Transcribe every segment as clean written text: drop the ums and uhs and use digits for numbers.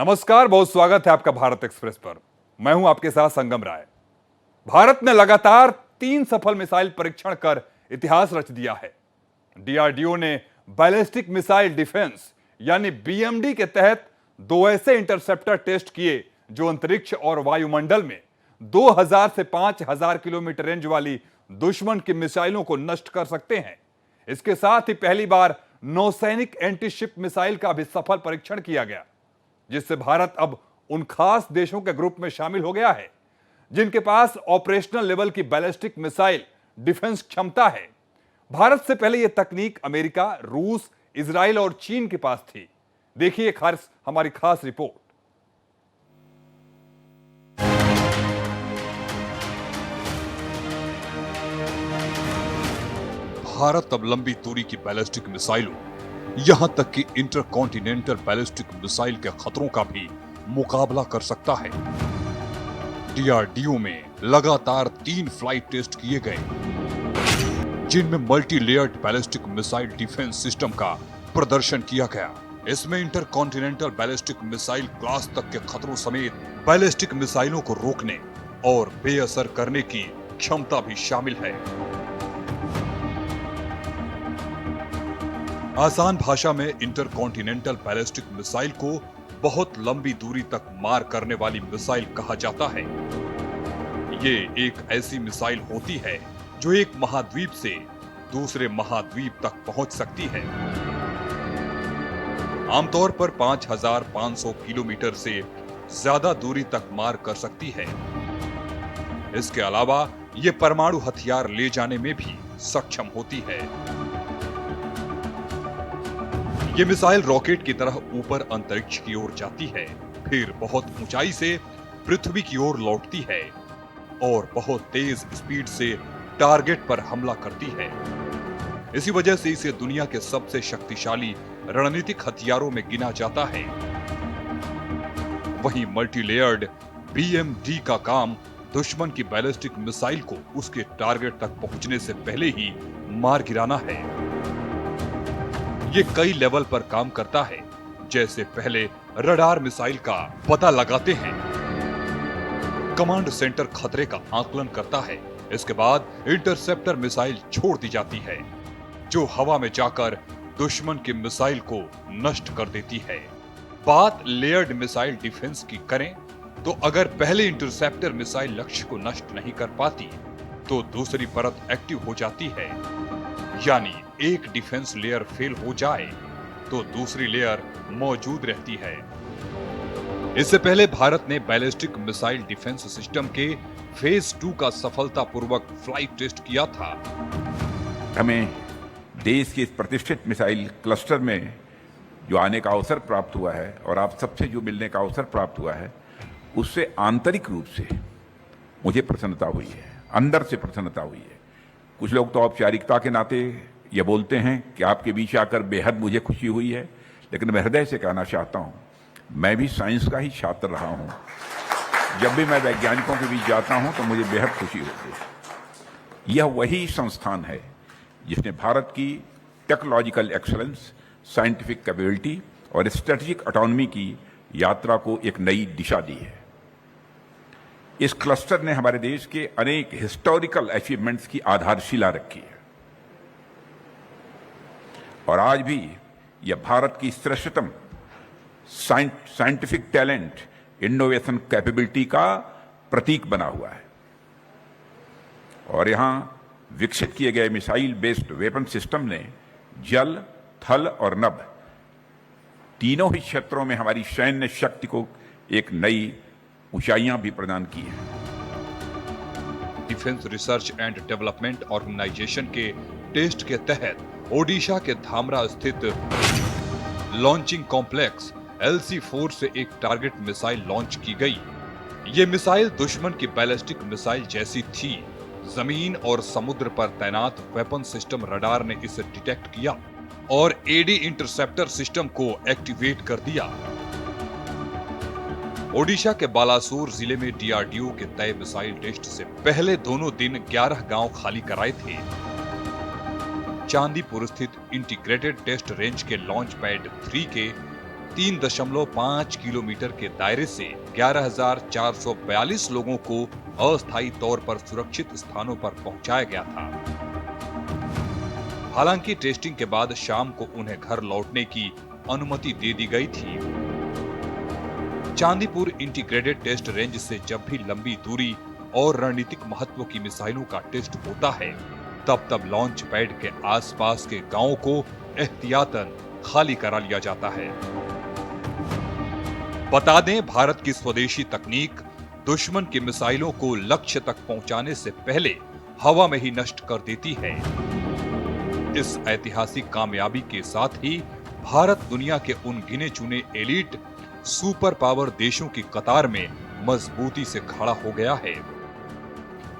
नमस्कार, बहुत स्वागत है आपका भारत एक्सप्रेस पर। मैं हूं आपके साथ संगम राय। भारत ने लगातार 3 सफल मिसाइल परीक्षण कर इतिहास रच दिया है। डीआरडीओ ने बैलिस्टिक मिसाइल डिफेंस यानी बीएमडी के तहत 2 ऐसे इंटरसेप्टर टेस्ट किए जो अंतरिक्ष और वायुमंडल में 2000 से 5000 किलोमीटर रेंज वाली दुश्मन की मिसाइलों को नष्ट कर सकते हैं। इसके साथ ही पहली बार नौसैनिक एंटीशिप मिसाइल का भी सफल परीक्षण किया गया, जिससे भारत अब उन खास देशों के ग्रुप में शामिल हो गया है जिनके पास ऑपरेशनल लेवल की बैलिस्टिक मिसाइल डिफेंस क्षमता है। भारत से पहले यह तकनीक अमेरिका, रूस, इजराइल और चीन के पास थी। देखिए हमारी खास रिपोर्ट। भारत अब लंबी दूरी की बैलिस्टिक मिसाइलों, यहां तक कि इंटरकॉन्टिनेंटल बैलिस्टिक मिसाइल के खतरों का भी मुकाबला कर सकता है। डीआरडीओ में लगातार 3 फ्लाइट टेस्ट किए गए, जिनमें multi layered ballistic missile defence system का प्रदर्शन किया गया। इसमें इंटरकॉन्टिनेंटल बैलिस्टिक मिसाइल क्लास तक के खतरों समेत बैलिस्टिक मिसाइलों को रोकने और बेअसर करने की क्षमता भी शामिल है। आसान भाषा में इंटरकॉन्टिनेंटल बैलिस्टिक मिसाइल को बहुत लंबी दूरी तक मार करने वाली मिसाइल कहा जाता है। ये एक ऐसी मिसाइल होती है जो एक महाद्वीप से दूसरे महाद्वीप तक पहुंच सकती है। आमतौर पर 5500 किलोमीटर से ज्यादा दूरी तक मार कर सकती है। इसके अलावा ये परमाणु हथियार ले जाने में भी सक्षम होती है। ये मिसाइल रॉकेट की तरह ऊपर अंतरिक्ष की ओर जाती है, फिर बहुत ऊंचाई से पृथ्वी की ओर लौटती है और बहुत तेज स्पीड से टारगेट पर हमला करती है। इसी वजह से इसे दुनिया के सबसे शक्तिशाली रणनीतिक हथियारों में गिना जाता है। वहीं मल्टीलेयर्ड बीएमडी का काम दुश्मन की बैलिस्टिक मिसाइल को उसके टारगेट तक पहुंचने से पहले ही मार गिराना है। ये कई लेवल पर काम करता है। जैसे पहले रडार मिसाइल का पता लगाते हैं, कमांड सेंटर खतरे का आकलन करता है। इसके बाद इंटरसेप्टर मिसाइल छोड़ दी जाती है जो हवा में जाकर दुश्मन की मिसाइल को नष्ट कर देती है। बात लेयर्ड मिसाइल डिफेंस की करें तो अगर पहले इंटरसेप्टर मिसाइल लक्ष्य को नष्ट नहीं कर पाती तो दूसरी परत एक्टिव हो जाती है, यानी एक डिफेंस लेयर फेल हो जाए तो दूसरी लेयर मौजूद रहती है। इससे पहले भारत ने बैलिस्टिक मिसाइल डिफेंस सिस्टम के फेज 2 का सफलतापूर्वक फ्लाइट टेस्ट किया था। हमें देश के इस प्रतिष्ठित मिसाइल क्लस्टर में जो आने का अवसर प्राप्त हुआ है और आप सबसे जो मिलने का अवसर प्राप्त हुआ है, उससे आंतरिक रूप से मुझे प्रसन्नता हुई है, अंदर से प्रसन्नता हुई है। कुछ लोग तो औपचारिकता के नाते ये बोलते हैं कि आपके बीच आकर बेहद मुझे खुशी हुई है, लेकिन मैं हृदय से कहना चाहता हूँ, मैं भी साइंस का ही छात्र रहा हूँ। जब भी मैं वैज्ञानिकों के बीच जाता हूँ तो मुझे बेहद खुशी होती है। यह वही संस्थान है जिसने भारत की टेक्नोलॉजिकल एक्सलेंस, साइंटिफिक कैपेबिलिटी और स्ट्रेटेजिक ऑटोनॉमी की यात्रा को एक नई दिशा दी है। इस क्लस्टर ने हमारे देश के अनेक हिस्टोरिकल अचीवमेंट्स की आधारशिला रखी है और आज भी यह भारत की श्रेष्ठतम साइंटिफिक टैलेंट, इनोवेशन कैपेबिलिटी का प्रतीक बना हुआ है। और यहां विकसित किए गए मिसाइल बेस्ड वेपन सिस्टम ने जल, थल और नभ तीनों ही क्षेत्रों में हमारी सैन्य शक्ति को एक नई ऊंचाइयां भी प्रदान की है। Defence research and development organisation के टेस्ट के तहत ओडिशा के धामरा स्थित लॉन्चिंग कॉम्प्लेक्स LC-4 से एक टारगेट मिसाइल लॉन्च की गई। ये मिसाइल दुश्मन की बैलिस्टिक मिसाइल जैसी थी। जमीन और समुद्र पर तैनात वेपन सिस्टम रडार ने इसे डिटेक्ट किया और एडी इंटरसेप्टर सिस्टम को एक्टिवेट कर दिया। ओडिशा के बालासोर जिले में डीआरडीओ के तय मिसाइल टेस्ट से पहले दोनों दिन 11 गांव खाली कराए थे। चांदीपुर स्थित इंटीग्रेटेड टेस्ट रेंज के लॉन्च पैड 3 के 3.5 किलोमीटर के दायरे से 11,442 लोगों को अस्थायी तौर पर सुरक्षित स्थानों पर पहुंचाया गया था। हालांकि टेस्टिंग के बाद शाम को उन्हें घर लौटने की अनुमति दे दी गई थी। चांदीपुर इंटीग्रेटेड टेस्ट रेंज से जब भी लंबी दूरी और रणनीतिक महत्व की मिसाइलों का टेस्ट होता है, तब लॉन्च पैड के आसपास के गांवों को एहतियातन खाली करा लिया जाता है। बता दें, भारत की स्वदेशी तकनीक दुश्मन की मिसाइलों को लक्ष्य तक पहुंचाने से पहले हवा में ही नष्ट कर देती है। इस ऐतिहासिक कामयाबी के साथ ही भारत दुनिया के उन गिने चुने एलीट सुपर पावर देशों की कतार में मजबूती से खड़ा हो गया है,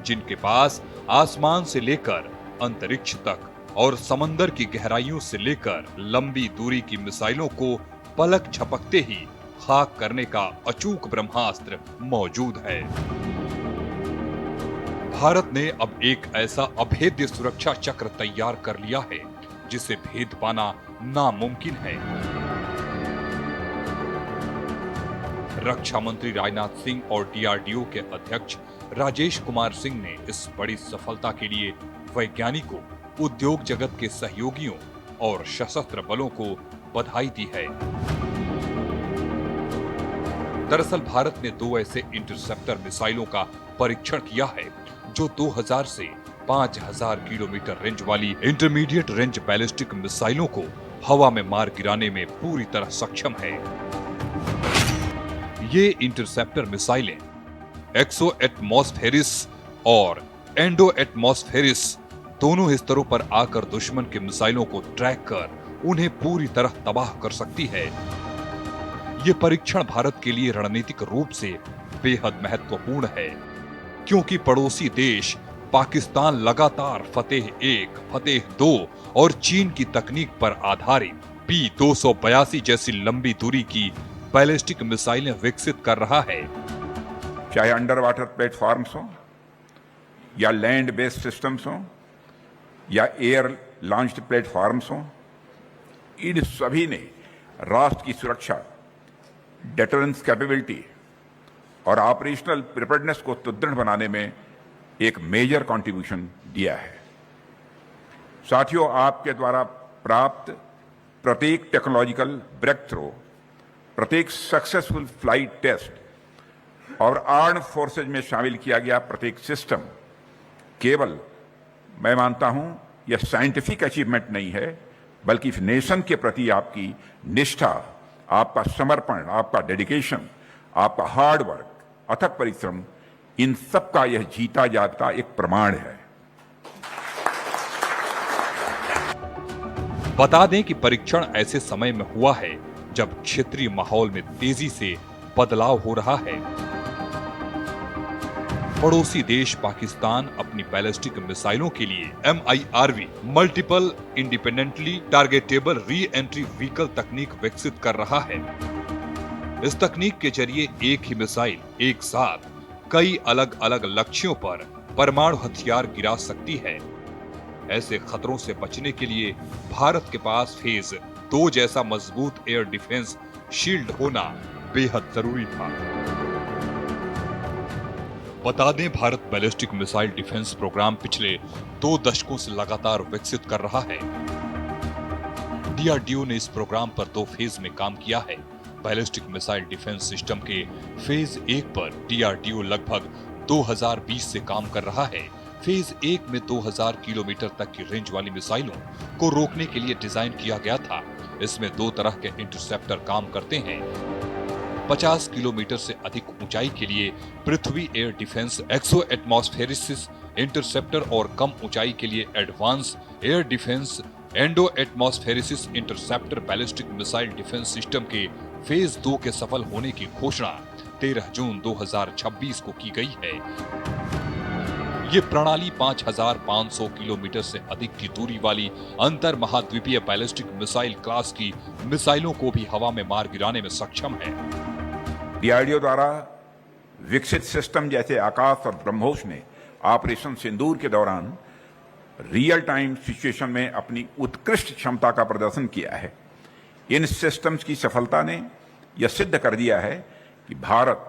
जिनके पास आसमान से लेकर अंतरिक्ष तक और समंदर की गहराइयों से लेकर लंबी दूरी की मिसाइलों को पलक झपकते ही खाक करने का अचूक ब्रह्मास्त्र मौजूद है। भारत ने अब एक ऐसा अभेद्य सुरक्षा चक्र तैयार कर लिया है जिसे भेद पाना नामुमकिन है। रक्षा मंत्री राजनाथ सिंह और डीआरडीओ के अध्यक्ष राजेश कुमार सिंह ने इस बड़ी सफलता के लिए वैज्ञानिकों, उद्योग जगत के सहयोगियों और सशस्त्र बलों को बधाई दी है। दरअसल भारत ने 2 ऐसे इंटरसेप्टर मिसाइलों का परीक्षण किया है जो 2000 से 5000 किलोमीटर रेंज वाली इंटरमीडिएट रेंज बैलिस्टिक मिसाइलों को हवा में मार गिराने में पूरी तरह सक्षम है। ये इंटरसेप्टर मिसाइलें एक्सो एटमॉस्फेरिस और एंडो एटमॉस्फेरिस दोनों स्तरों पर आकर दुश्मन के मिसाइलों को ट्रैक कर उन्हें पूरी तरह तबाह कर सकती है। ये परीक्षण भारत के लिए रणनीतिक रूप से बेहद महत्वपूर्ण है, क्योंकि पड़ोसी देश पाकिस्तान लगातार फतेह 1, फतेह 2 और चीन की तकनीक पर आधारित P-282 जैसी लंबी दूरी की बैलिस्टिक मिसाइलें विकसित कर रहा है। चाहे अंडर वाटर प्लेटफॉर्म्स हो या लैंड बेस्ड सिस्टम्स हो या एयर लॉन्च्ड प्लेटफॉर्म्स हो, इन सभी ने राष्ट्र की सुरक्षा, डेटरेंस कैपेबिलिटी और ऑपरेशनल प्रिपेयर्डनेस को सुदृढ़ बनाने में एक मेजर कंट्रीब्यूशन दिया है। साथियों, आपके द्वारा प्राप्त प्रत्येक टेक्नोलॉजिकल ब्रेक थ्रू, प्रत्येक सक्सेसफुल फ्लाइट टेस्ट और आर्म्ड फोर्सेज में शामिल किया गया प्रत्येक सिस्टम केवल, मैं मानता हूं, यह साइंटिफिक अचीवमेंट नहीं है, बल्कि इस नेशन के प्रति आपकी निष्ठा, आपका समर्पण, आपका डेडिकेशन, आपका हार्ड वर्क, अथक परिश्रम, इन सब का यह जीता जागता एक प्रमाण है। बता दें कि परीक्षण ऐसे समय में हुआ है जब क्षेत्रीय माहौल में तेजी से बदलाव हो रहा है। पड़ोसी देश पाकिस्तान अपनी बैलिस्टिक मिसाइलों के लिए MIRV multiple independently targetable re entry vehicle तकनीक विकसित कर रहा है। इस तकनीक के जरिए एक ही मिसाइल एक साथ कई अलग अलग लक्ष्यों पर परमाणु हथियार गिरा सकती है। ऐसे खतरों से बचने के लिए भारत के पास फेज 2 जैसा मजबूत एयर डिफेंस शील्ड होना बेहद जरूरी था। बता दें, Bharat ballistic missile defence programme पिछले 2 दशकों से लगातार विकसित कर रहा है। डीआरडीओ ने इस प्रोग्राम पर 2 फेज में काम किया है। बैलिस्टिक मिसाइल डिफेंस सिस्टम के फेज 1 पर डीआरडीओ लगभग 2020 से काम कर रहा है। फेज 1 में 2000 किलोमीटर तक की रेंज वाली मिसाइलों को रोकने के लिए डिजाइन किया गया था। इसमें 2 तरह के इंटरसेप्टर काम करते हैं। 50 किलोमीटर से अधिक ऊंचाई के लिए Prithvi air defence exoatmospheric interceptor और कम ऊंचाई के लिए advanced air defence endoatmospheric interceptor ballistic missile defence system के फेज 2 के सफल होने की घोषणा 13 जून 2026 को की गई है। ये प्रणाली 5500 किलोमीटर से अधिक की दूरी वाली अंतर महाद्वीपीय बैलिस्टिक मिसाइल क्लास की मिसाइलों को भी हवा में मार गिराने में सक्षम है। डीआरडीओ द्वारा विकसित सिस्टम जैसे आकाश और ब्रह्मोस ने ऑपरेशन सिंदूर के दौरान रियल टाइम सिचुएशन में अपनी उत्कृष्ट क्षमता का प्रदर्शन किया है। इन सिस्टम्स की सफलता ने यह सिद्ध कर दिया है कि भारत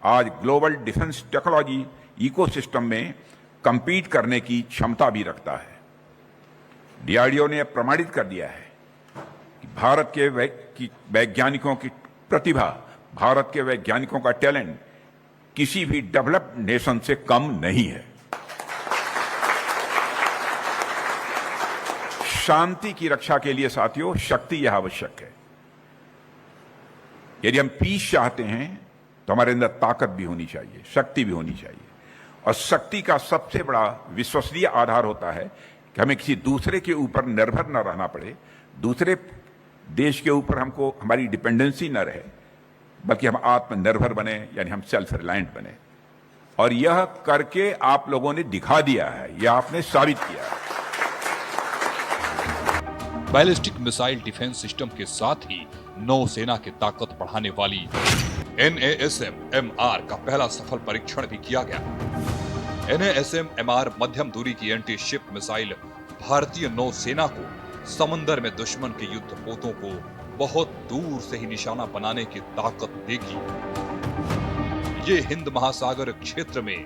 आज ग्लोबल डिफेंस टेक्नोलॉजी इकोसिस्टम में compete करने की क्षमता भी रखता है। डीआरडीओ ने प्रमाणित कर दिया है कि भारत के वैज्ञानिकों की प्रतिभा, भारत के वैज्ञानिकों का टैलेंट किसी भी डेवलप्ड नेशन से कम नहीं है। शांति की रक्षा के लिए साथियों शक्ति यह आवश्यक है। यदि हम पीस चाहते हैं तो हमारे अंदर ताकत भी होनी चाहिए, शक्ति भी होनी चाहिए। और शक्ति का सबसे बड़ा विश्वसनीय आधार होता है कि हमें किसी दूसरे के ऊपर निर्भर न रहना पड़े, दूसरे देश के ऊपर हमको हमारी डिपेंडेंसी न रहे, बल्कि हम आत्मनिर्भर बने, यानी हम सेल्फ रिलायंट बने। और यह करके आप लोगों ने दिखा दिया है, यह आपने साबित किया है। बैलिस्टिक मिसाइल डिफेंस सिस्टम के साथ ही नौसेना की ताकत बढ़ाने वाली NASM-MR का पहला सफल परीक्षण भी किया गया। NASM-MR मध्यम दूरी की एंटी शिप मिसाइल भारतीय नौसेना को समंदर में दुश्मन के युद्ध पोतों को बहुत दूर से ही निशाना बनाने की ताकत देगी। ये हिंद महासागर क्षेत्र में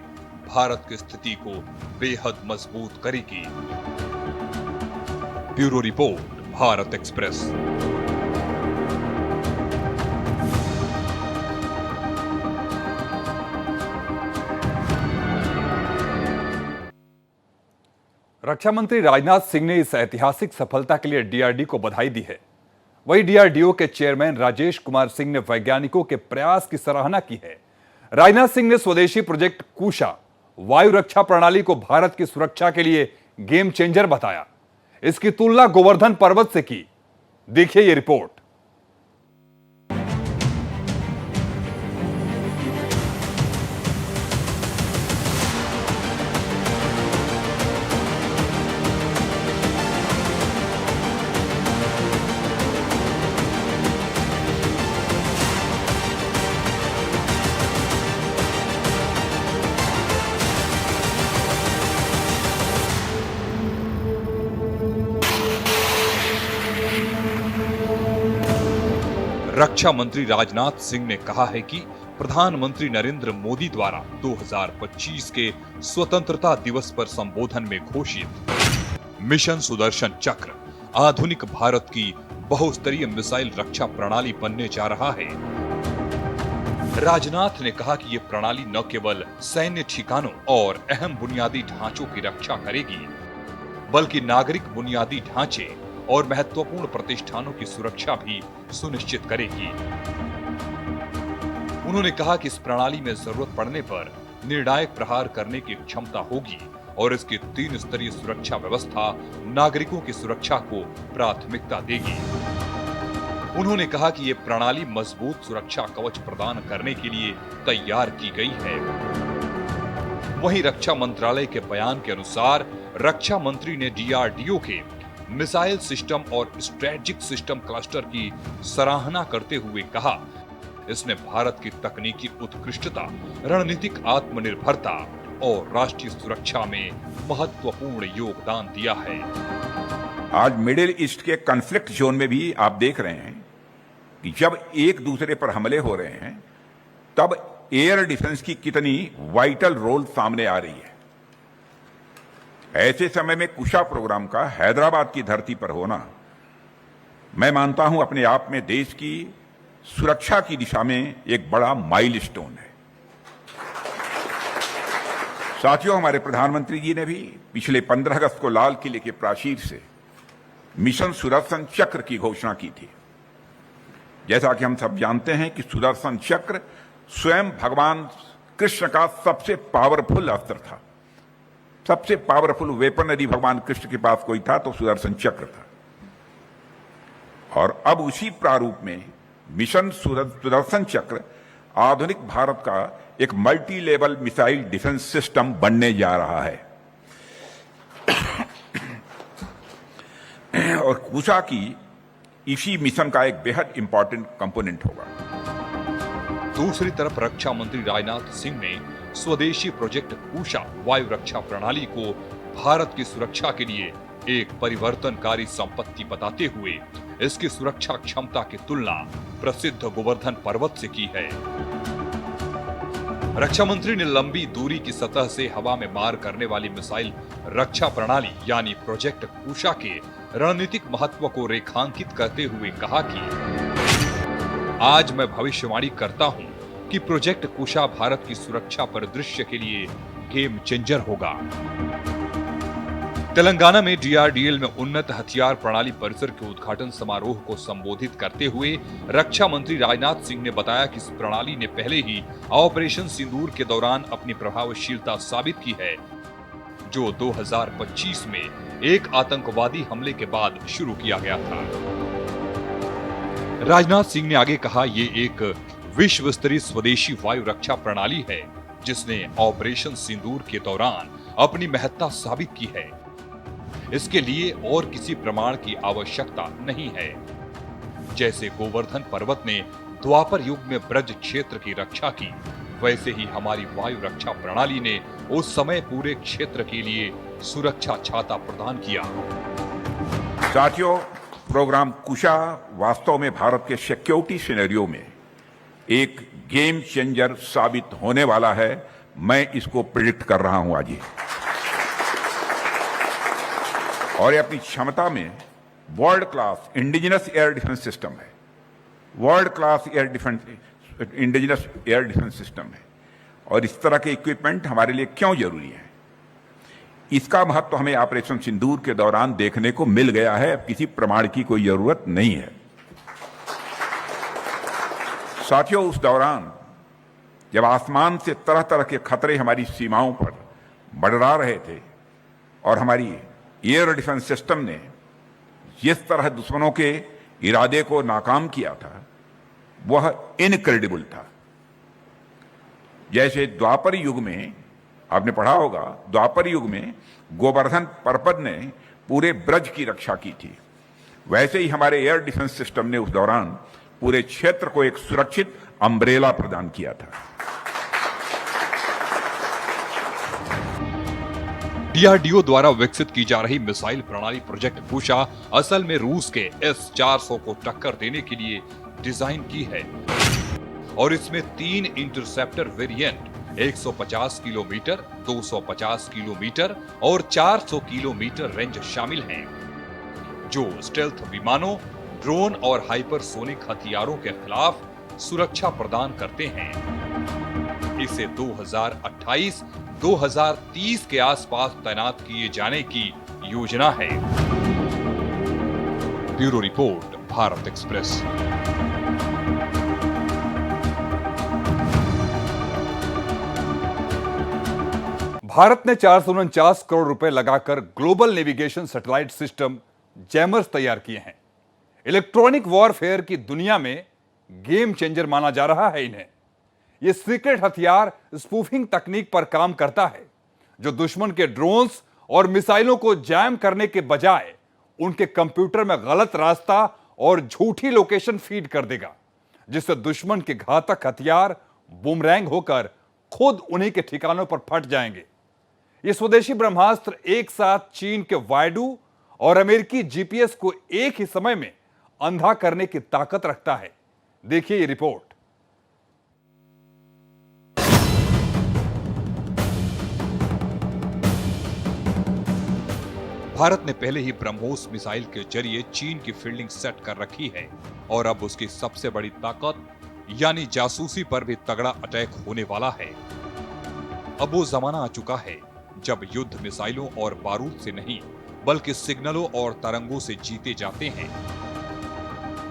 भारत की स्थिति को बेहद मजबूत करेगी। Bureau report, Bharat express. रक्षा मंत्री राजनाथ सिंह ने इस ऐतिहासिक सफलता के लिए डीआरडी को बधाई दी है। वहीं डीआरडीओ के चेयरमैन राजेश कुमार सिंह ने वैज्ञानिकों के प्रयास की सराहना की है। राजनाथ सिंह ने स्वदेशी प्रोजेक्ट कुशा वायु रक्षा प्रणाली को भारत की सुरक्षा के लिए गेम चेंजर बताया। इसकी तुलना गोवर्धन पर्वत से की। देखिए ये रिपोर्ट। रक्षा मंत्री राजनाथ सिंह ने कहा है कि प्रधानमंत्री नरेंद्र मोदी द्वारा 2025 के स्वतंत्रता दिवस पर संबोधन में घोषित मिशन सुदर्शन चक्र आधुनिक भारत की बहुस्तरीय मिसाइल रक्षा प्रणाली बनने जा रहा है। राजनाथ ने कहा कि ये प्रणाली न केवल सैन्य ठिकानों और अहम बुनियादी ढांचों की रक्षा करेगी, बल्कि नागरिक बुनियादी ढांचे और महत्वपूर्ण प्रतिष्ठानों की सुरक्षा भी सुनिश्चित करेगी। उन्होंने कहा कि इस प्रणाली में जरूरत पड़ने पर निर्णायक प्रहार करने की क्षमता होगी और इसकी 3 स्तरीय सुरक्षा व्यवस्था नागरिकों की सुरक्षा को प्राथमिकता देगी। उन्होंने कहा कि ये प्रणाली मजबूत सुरक्षा कवच प्रदान करने के लिए तैयार की गई है। वहीं रक्षा मंत्रालय के बयान के अनुसार रक्षा मंत्री ने डीआरडीओ के मिसाइल सिस्टम और स्ट्रेटेजिक सिस्टम क्लस्टर की सराहना करते हुए कहा, इसने भारत की तकनीकी उत्कृष्टता, रणनीतिक आत्मनिर्भरता और राष्ट्रीय सुरक्षा में महत्वपूर्ण योगदान दिया है। आज मिडिल ईस्ट के कॉन्फ्लिक्ट जोन में भी आप देख रहे हैं कि जब एक दूसरे पर हमले हो रहे हैं तब एयर डिफेंस की कितनी वाइटल रोल सामने आ रही है। ऐसे समय में कुशा प्रोग्राम का हैदराबाद की धरती पर होना, मैं मानता हूं, अपने आप में देश की सुरक्षा की दिशा में एक बड़ा माइलस्टोन है। साथियों, हमारे प्रधानमंत्री जी ने भी पिछले 15 अगस्त को लाल किले के प्राचीर से मिशन सुदर्शन चक्र की घोषणा की थी। जैसा कि हम सब जानते हैं कि सुदर्शन चक्र स्वयं भगवान कृष्ण का सबसे पावरफुल अस्त्र था। सबसे पावरफुल वेपन यदि भगवान कृष्ण के पास कोई था तो सुदर्शन चक्र था। और अब उसी प्रारूप में मिशन सुदर्शन चक्र आधुनिक भारत का एक multi level missile defence system बनने जा रहा है। और कुशा की इसी मिशन का एक बेहद इंपॉर्टेंट कंपोनेंट होगा। दूसरी तरफ रक्षा मंत्री राजनाथ सिंह ने स्वदेशी प्रोजेक्ट कुशा वायु रक्षा प्रणाली को भारत की सुरक्षा के लिए एक परिवर्तनकारी संपत्ति बताते हुए इसकी सुरक्षा क्षमता की तुलना प्रसिद्ध गोवर्धन पर्वत से की है। रक्षा मंत्री ने लंबी दूरी की सतह से हवा में मार करने वाली मिसाइल रक्षा प्रणाली यानी प्रोजेक्ट कुशा के रणनीतिक महत्व को रेखांकित करते हुए कहा कि आज मैं भविष्यवाणी करता हूं कि प्रोजेक्ट कुशा भारत की सुरक्षा परिदृश्य के लिए गेम चेंजर होगा। तेलंगाना में डीआरडीएल में उन्नत हथियार प्रणाली परिसर के उद्घाटन समारोह को संबोधित करते हुए रक्षा मंत्री राजनाथ सिंह ने बताया कि इस प्रणाली ने पहले ही ऑपरेशन सिंदूर के दौरान अपनी प्रभावशीलता साबित की है, जो 2025 में एक आतंकवादी हमले के बाद शुरू किया गया था। राजनाथ सिंह ने आगे कहा, ये एक विश्व स्तरीय स्वदेशी वायु रक्षा प्रणाली है जिसने ऑपरेशन सिंदूर के दौरान अपनी महत्ता साबित की है। इसके लिए और किसी प्रमाण की आवश्यकता नहीं है। जैसे गोवर्धन पर्वत ने द्वापर युग में ब्रज क्षेत्र की रक्षा की, वैसे ही हमारी वायु रक्षा प्रणाली ने उस समय पूरे क्षेत्र के लिए सुरक्षा छाता प्रदान किया। साथियों, प्रोग्राम कुशा वास्तव में भारत के सिक्योरिटी सिनेरियो में एक गेम चेंजर साबित होने वाला है। मैं इसको प्रिडिक्ट कर रहा हूं आज ही। और ये अपनी क्षमता में world class indigenous air defence system है। World class indigenous air defence system है। और इस तरह के इक्विपमेंट हमारे लिए क्यों जरूरी है, इसका महत्व हमें ऑपरेशन सिंदूर के दौरान देखने को मिल गया है। अब किसी प्रमाण की कोई जरूरत नहीं है। साथियों, उस दौरान जब आसमान से तरह तरह के खतरे हमारी सीमाओं पर मंडरा रहे थे और हमारी एयर डिफेंस सिस्टम ने जिस तरह दुश्मनों के इरादे को नाकाम किया था, वह इनक्रेडिबल था। जैसे द्वापर युग में आपने पढ़ा होगा, द्वापर युग में गोवर्धन पर्वत ने पूरे ब्रज की रक्षा की थी, वैसे ही हमारे एयर डिफेंस सिस्टम ने उस दौरान पूरे क्षेत्र को एक सुरक्षित अम्ब्रेला प्रदान किया था। डीआरडीओ द्वारा विकसित की जा रही मिसाइल प्रणाली प्रोजेक्ट कुशा असल में रूस के S-400 को टक्कर देने के लिए डिजाइन की है और इसमें 3 इंटरसेप्टर वेरिएंट 150 किलोमीटर, 250 किलोमीटर और 400 किलोमीटर रेंज शामिल हैं, जो स्टेल्थ विमानों, ड्रोन और हाइपरसोनिक हथियारों के खिलाफ सुरक्षा प्रदान करते हैं। इसे 2028-2030 के आसपास तैनात किए जाने की योजना है। Bureau report, Bharat express. Bharat ने 449 करोड़ रुपए लगाकर global navigation satellite system jammers तैयार किए हैं। इलेक्ट्रॉनिक वॉरफेयर की दुनिया में गेम चेंजर माना जा रहा है इन्हें। यह सीक्रेट हथियार स्पूफिंग तकनीक पर काम करता है, जो दुश्मन के ड्रोन्स और मिसाइलों को जैम करने के बजाय उनके कंप्यूटर में गलत रास्ता और झूठी लोकेशन फीड कर देगा, जिससे दुश्मन के घातक हथियार बूमरैंग होकर खुद उन्हीं के ठिकानों पर फट जाएंगे। यह स्वदेशी ब्रह्मास्त्र एक साथ चीन के वायडू और अमेरिकी जीपीएस को एक ही समय में अंधा करने की ताकत रखता है। देखिए ये रिपोर्ट। भारत ने पहले ही ब्रह्मोस मिसाइल के जरिए चीन की फील्डिंग सेट कर रखी है और अब उसकी सबसे बड़ी ताकत यानी जासूसी पर भी तगड़ा अटैक होने वाला है। अब वो जमाना आ चुका है जब युद्ध मिसाइलों और बारूद से नहीं, बल्कि सिग्नलों और तरंगों से जीते जाते हैं।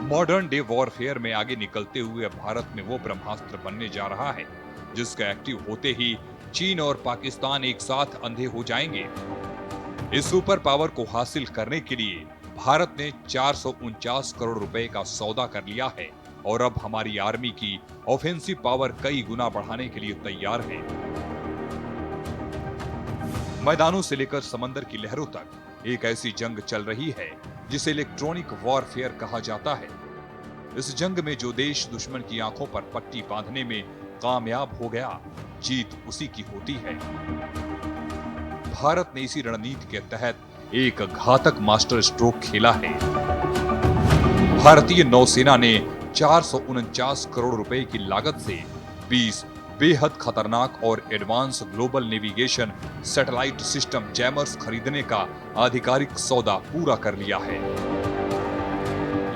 मॉडर्न डे वॉरफेयर में आगे निकलते हुए भारत में वो ब्रह्मास्त्र बनने जा रहा है जिसका एक्टिव होते ही चीन और पाकिस्तान एक साथ अंधे हो जाएंगे। इस सुपर पावर को हासिल करने के लिए भारत ने 449 करोड़ रुपए का सौदा कर लिया है और अब हमारी आर्मी की ऑफेंसिव पावर कई गुना बढ़ाने के लिए तैयार है। मैदानों से लेकर समंदर की लहरों तक एक ऐसी जंग चल रही है जिसे इलेक्ट्रॉनिक वॉरफेयर कहा जाता है। इस जंग में जो देश दुश्मन की आंखों पर पट्टी बांधने में कामयाब हो गया, जीत उसी की होती है। भारत ने इसी रणनीति के तहत एक घातक मास्टर स्ट्रोक खेला है। भारतीय नौसेना ने 449 करोड़ रुपए की लागत से 20 बेहद खतरनाक और advance global navigation satellite system jammers खरीदने का आधिकारिक सौदा पूरा कर लिया है।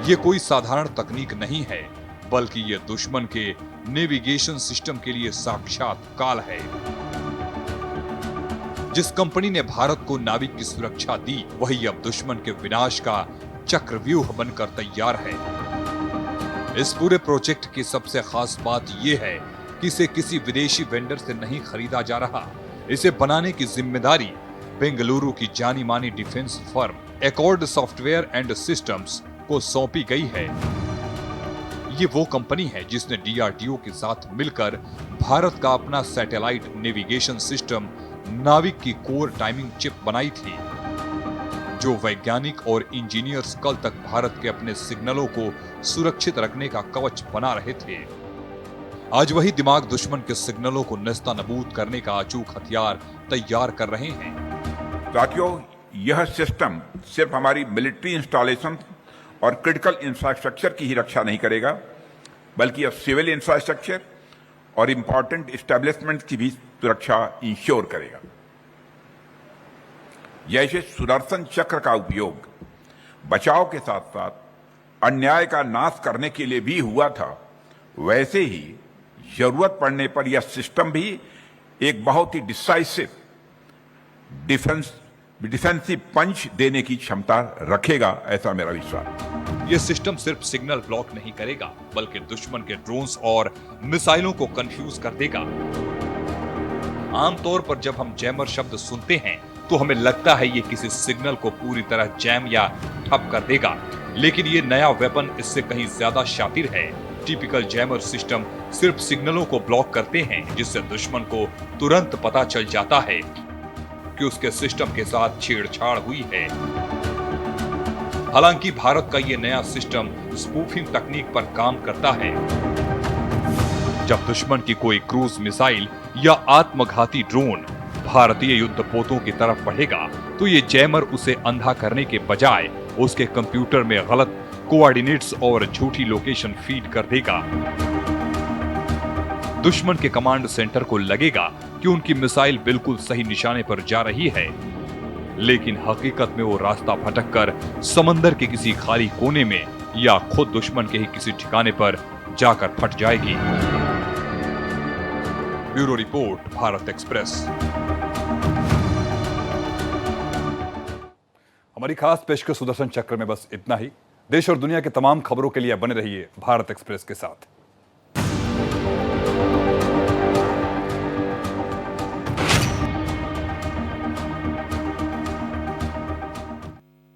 ये कोई साधारण तकनीक नहीं है, बल्कि ये दुश्मन के नेविगेशन सिस्टम के लिए साक्षात काल है। जिस कंपनी ने भारत को नाविक की सुरक्षा दी, वही अब दुश्मन के विनाश का चक्रव्यूह बनकर तैयार है। इस पूरे प्रोजेक्ट की सबसे खास बात यह है कि इसे किसी विदेशी वेंडर से नहीं खरीदा जा रहा। इसे बनाने की जिम्मेदारी बेंगलुरु की जानी मानी defence firm accord software and systems को सौंपी गई है। ये वो कंपनी है जिसने डीआरडीओ के साथ मिलकर भारत का अपना सैटेलाइट नेविगेशन सिस्टम नाविक की कोर टाइमिंग चिप बनाई थी, जो वैज्ञानिक और इंजीनियर्स कल तक भारत के अपने सिग्नलों को सुरक्षित रखने का कवच बना रहे थे। आज वही दिमाग दुश्मन के सिग्नलों को नेस्तनाबूद करने का अचूक हथियार तैयार कर रहे हैं। साथियों, यह सिस्टम सिर्फ हमारी मिलिट्री इंस्टॉलेशन और क्रिटिकल इंफ्रास्ट्रक्चर की ही रक्षा नहीं करेगा, बल्कि यह सिविल इंफ्रास्ट्रक्चर और इंपॉर्टेंट एस्टेब्लिशमेंट की भी सुरक्षा इंश्योर करेगा। जैसे सुदर्शन चक्र का उपयोग बचाव के साथ साथ अन्याय का नाश करने के लिए भी हुआ था, वैसे ही जरूरत पड़ने पर यह सिस्टम भी एक बहुत ही डिसाइसिव डिफेंसिव पंच देने की क्षमता रखेगा, ऐसा मेरा विश्वास। यह सिस्टम सिर्फ सिग्नल ब्लॉक नहीं करेगा, बल्कि दुश्मन के ड्रोन्स और मिसाइलों को कंफ्यूज कर देगा। आमतौर पर जब हम जैमर शब्द सुनते हैं तो हमें लगता है ये किसी सिग्नल को पूरी तरह जैम या ठप कर देगा, लेकिन ये नया वेपन इससे कहीं ज्यादा शातिर है। टिपिकल जैमर सिस्टम सिर्फ सिग्नलों को ब्लॉक करते हैं, जिससे दुश्मन को तुरंत पता चल जाता है कि उसके सिस्टम के साथ छेड़छाड़ हुई है। हालांकि भारत का यह नया सिस्टम स्पूफिंग तकनीक पर काम करता है। जब दुश्मन की कोई क्रूज मिसाइल या आत्मघाती ड्रोन भारतीय युद्धपोतों की तरफ बढ़ेगा, तो ये जैमर उसे अंधा करने के बजाय उसके कंप्यूटर में गलत कोऑर्डिनेट्स और झूठी लोकेशन फीड कर देगा। दुश्मन के कमांड सेंटर को लगेगा कि उनकी मिसाइल बिल्कुल सही निशाने पर जा रही है, लेकिन हकीकत में वो रास्ता भटककर समंदर के किसी खाली कोने में या खुद दुश्मन के ही किसी ठिकाने पर जाकर फट जाएगी। Bureau report, Bharat express. हमारी खास पेशकश सुदर्शन चक्र में बस इतना ही। देश और दुनिया के तमाम खबरों के लिए बने रहिए भारत एक्सप्रेस के साथ।